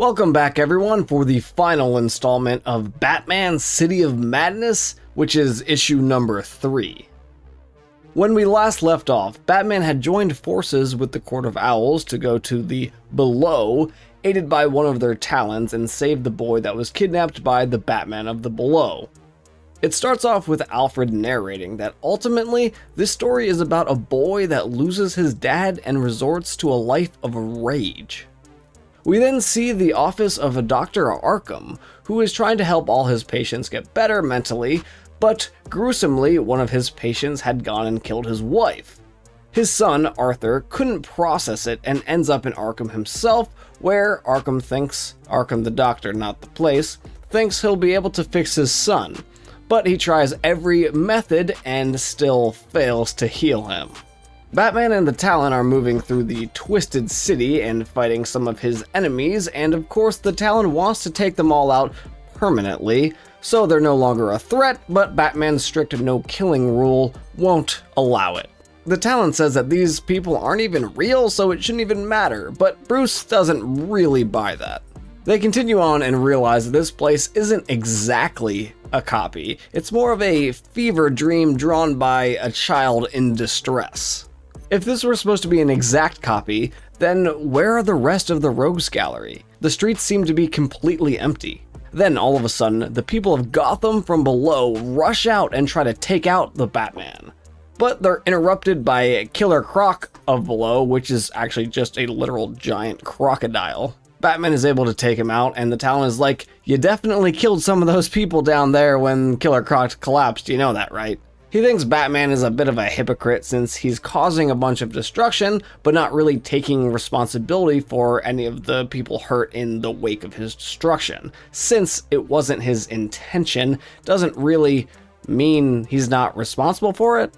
Welcome back everyone for the final installment of Batman City of Madness, which is issue number 3. When we last left off, Batman had joined forces with the Court of Owls to go to the Below, aided by one of their talons, and save the boy that was kidnapped by the Batman of the Below. It starts off with Alfred narrating that ultimately this story is about a boy that loses his dad and resorts to a life of rage. We then see the office of a Dr. Arkham, who is trying to help all his patients get better mentally, but gruesomely, one of his patients had gone and killed his wife. His son, Arthur, couldn't process it and ends up in Arkham himself, where Arkham the doctor, not the place, thinks he'll be able to fix his son, but he tries every method and still fails to heal him. Batman and the Talon are moving through the Twisted City and fighting some of his enemies, and of course the Talon wants to take them all out permanently, so they're no longer a threat, but Batman's strict no-killing rule won't allow it. The Talon says that these people aren't even real, so it shouldn't even matter, but Bruce doesn't really buy that. They continue on and realize that this place isn't exactly a copy, it's more of a fever dream drawn by a child in distress. If this were supposed to be an exact copy, then where are the rest of the rogues gallery? The streets seem to be completely empty. Then all of a sudden, the people of Gotham from below rush out and try to take out the Batman. But they're interrupted by Killer Croc of below, which is actually just a literal giant crocodile. Batman is able to take him out, and the Talon is like, "You definitely killed some of those people down there when Killer Croc collapsed, you know that, right?" He thinks Batman is a bit of a hypocrite since he's causing a bunch of destruction, but not really taking responsibility for any of the people hurt in the wake of his destruction. Since it wasn't his intention, doesn't really mean he's not responsible for it.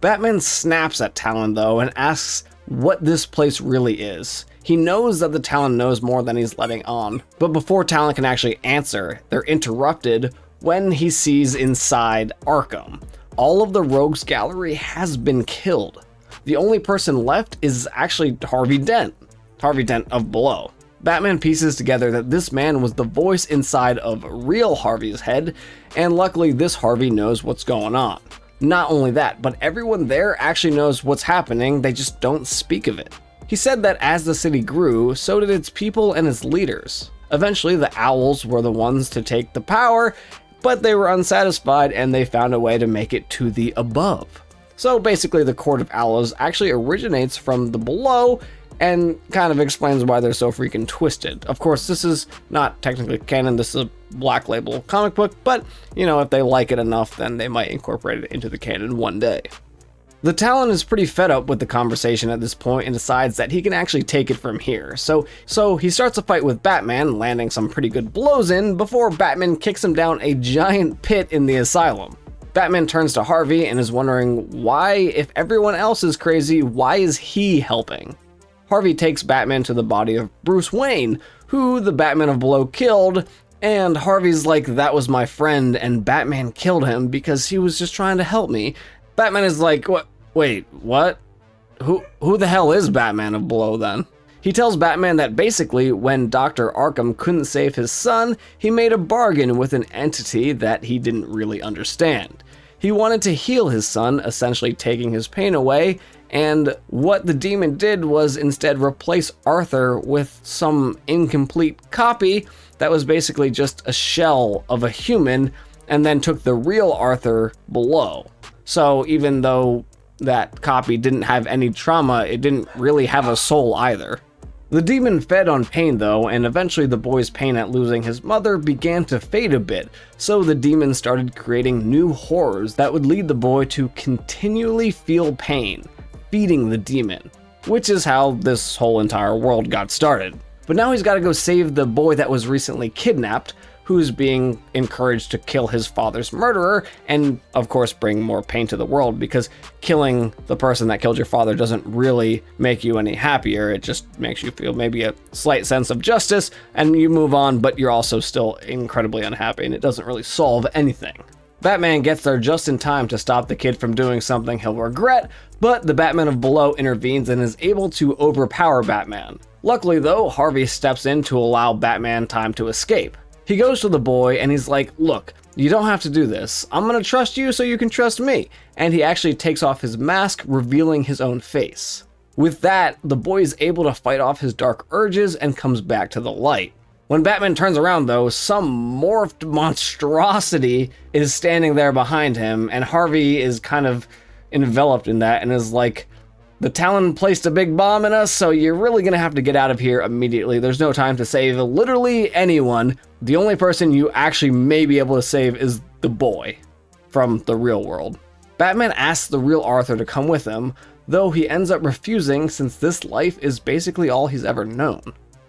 Batman snaps at Talon though and asks what this place really is. He knows that the Talon knows more than he's letting on, but before Talon can actually answer, they're interrupted when he sees inside Arkham. All of the rogues gallery has been killed. The only person left is actually Harvey Dent of below. Batman pieces together that this man was the voice inside of real Harvey's head, and luckily this Harvey knows what's going on. Not only that, but everyone there actually knows what's happening, they just don't speak of it. He said that as the city grew, so did its people and its leaders. Eventually the Owls were the ones to take the power, but they were unsatisfied and they found a way to make it to the above. So basically the Court of Owls actually originates from the below and kind of explains why they're so freaking twisted. Of course, this is not technically canon, this is a Black Label comic book, but you know, if they like it enough, then they might incorporate it into the canon one day. The Talon is pretty fed up with the conversation at this point and decides that he can actually take it from here. So he starts a fight with Batman, landing some pretty good blows in before Batman kicks him down a giant pit in the asylum. Batman turns to Harvey and is wondering why, if everyone else is crazy, why is he helping? Harvey takes Batman to the body of Bruce Wayne, who the Batman of below killed, and Harvey's like, "That was my friend and Batman killed him because he was just trying to help me." Batman is like, "What? Wait, what? Who the hell is Batman of below then?" He tells Batman that basically when Dr. Arkham couldn't save his son, he made a bargain with an entity that he didn't really understand. He wanted to heal his son, essentially taking his pain away, and what the demon did was instead replace Arthur with some incomplete copy that was basically just a shell of a human, and then took the real Arthur below. So even though that copy didn't have any trauma, it didn't really have a soul either. The demon fed on pain though, and eventually the boy's pain at losing his mother began to fade a bit, so the demon started creating new horrors that would lead the boy to continually feel pain, feeding the demon, which is how this whole entire world got started. But now he's got to go save the boy that was recently kidnapped, who's being encouraged to kill his father's murderer, and of course bring more pain to the world, because killing the person that killed your father doesn't really make you any happier. It just makes you feel maybe a slight sense of justice, and you move on, but you're also still incredibly unhappy, and it doesn't really solve anything. Batman gets there just in time to stop the kid from doing something he'll regret, but the Batman of below intervenes and is able to overpower Batman. Luckily though, Harvey steps in to allow Batman time to escape. He goes to the boy and he's like, look, you don't have to do this. I'm gonna trust you so you can trust me. And he actually takes off his mask, revealing his own face. With that, the boy is able to fight off his dark urges and comes back to the light. When Batman turns around though, some morphed monstrosity is standing there behind him, and Harvey is kind of enveloped in that and is like, the Talon placed a big bomb in us, so you're really gonna have to get out of here immediately. There's no time to save literally anyone. The only person you actually may be able to save is the boy from the real world. Batman asks the real Arthur to come with him, though he ends up refusing since this life is basically all he's ever known.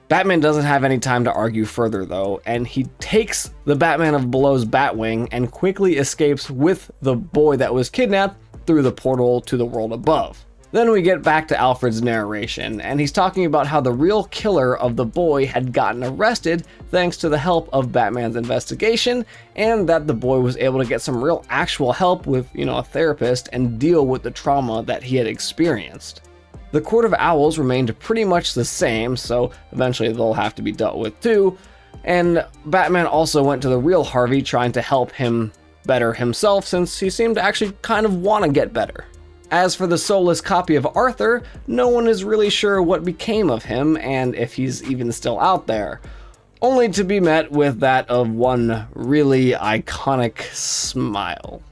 Batman doesn't have any time to argue further though, and he takes the Batman of Below's Batwing and quickly escapes with the boy that was kidnapped through the portal to the world above. Then we get back to Alfred's narration, and he's talking about how the real killer of the boy had gotten arrested thanks to the help of Batman's investigation, and that the boy was able to get some real actual help with, a therapist and deal with the trauma that he had experienced. The Court of Owls remained pretty much the same, so eventually they'll have to be dealt with too, and Batman also went to the real Harvey trying to help him better himself since he seemed to actually kind of want to get better. As for the soulless copy of Arthur, no one is really sure what became of him and if he's even still out there, only to be met with that of one really iconic smile.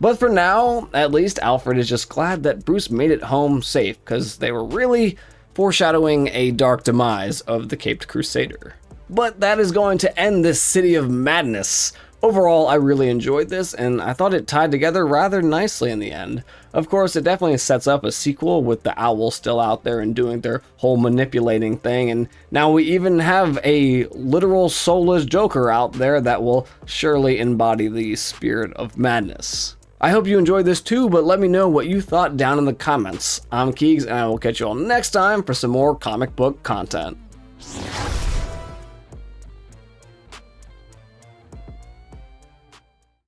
But for now, at least Alfred is just glad that Bruce made it home safe, because they were really foreshadowing a dark demise of the Caped Crusader. But that is going to end this City of Madness. Overall, I really enjoyed this, and I thought it tied together rather nicely in the end. Of course, it definitely sets up a sequel with the Owls still out there and doing their whole manipulating thing, and now we even have a literal soulless Joker out there that will surely embody the spirit of madness. I hope you enjoyed this too, but let me know what you thought down in the comments. I'm Keegs, and I will catch you all next time for some more comic book content.